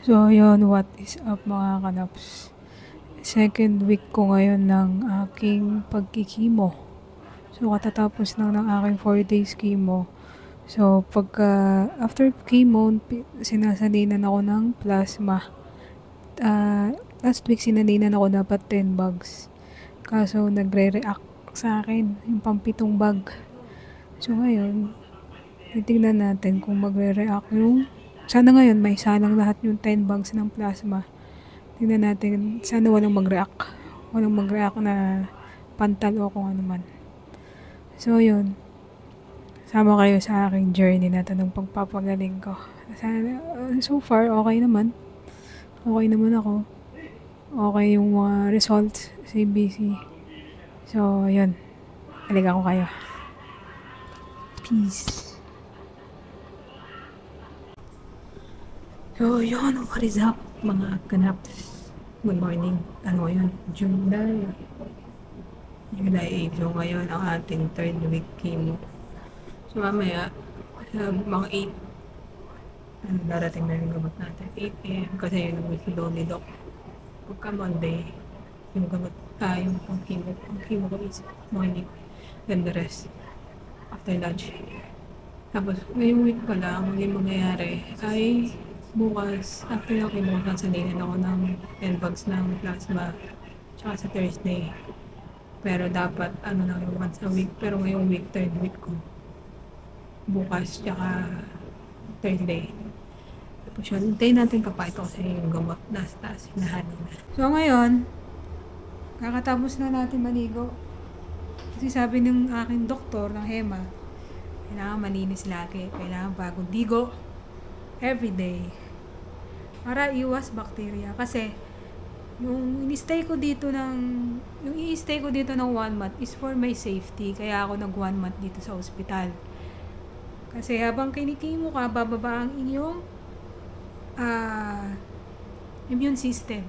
So, yun, what is up mga kanaps? Second week ko ngayon ng aking pagkikimo. So, katatapos lang ng aking 4 days chemo. So, after chemo, sinasalinan ako ng plasma. Last week, sinalinan ako dapat 10 bags. Kaso, nagre-react sa akin yung pampitong bag. So, ngayon, titignan natin kung magre-react yung sana ngayon may salang lahat yung 10 bags ng plasma. Tingnan natin, sana walang mag-react. Walang mag-react na pantal o kung ano man. So, yun. Sama kayo sa aking journey na ito ng pagpapagaling ko. Sana, so far, okay naman. Okay naman ako. Okay yung mga results sa ABC. So, yun. Halikan ko kayo. Peace. So, yun. What is up, mga kanaps? Good morning. Ano yun? July 8. So, ngayon ang ating third week chemo. So, mamaya, mga 8, darating na yung gamot natin. 8 a.m. kasi yun ang withdraw ni Doc. Pagka Monday, yung gamot, yung chemo ko is morning. Then the rest, after lunch. Tapos, ngayong week pala, ang mangyayari ay bukas, after ng chemo, kansalinan ako ng 10 bags ng plasma tsaka sa Thursday. Pero dapat, lang yung once a week. Pero ngayong week, third week ko. Bukas tsaka Thursday. Tapos yun, hintayin natin papakita ko sa yung gamot. Nasa taas, hinahanin na. So ngayon, kakatapos na natin maligo. Kasi sabi ng aking doktor ng HEMA, kailangan malinis lagi. Kailangan bagong ligo everyday. Para iwas bacteria. Kasi, yung i-stay ko dito ng 1 month is for my safety. Kaya ako nag 1 month dito sa ospital. Kasi habang kinikimo ka, bababa ang inyong immune system.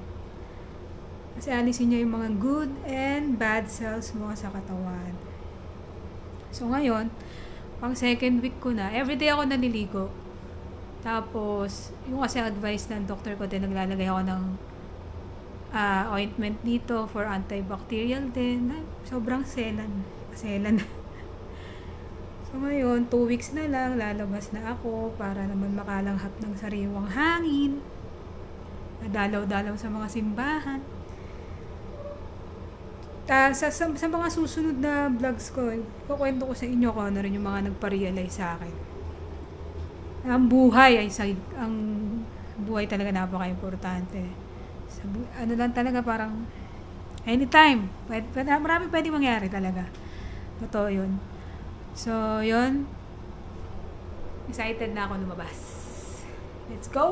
Kasi alisin niya yung mga good and bad cells mo sa katawan. So ngayon, pang second week ko na, everyday ako naliligo. Tapos, yung kasi advice ng doctor ko din, naglalagay ako ng ointment dito for antibacterial din. Sobrang selan. So ngayon, 2 weeks na lang, lalabas na ako para naman makalanghap ng sariwang hangin. Nadalaw-dalaw sa mga simbahan. Sa mga susunod na vlogs ko, kukwento ko sa inyo kung ano rin yung mga nagpa-realize sa akin. Ang buhay talaga napaka-importante. Ano lang talaga, parang anytime. Marami pwede mangyari talaga. Totoo yun. So, yun. Excited na ako lumabas. Let's go!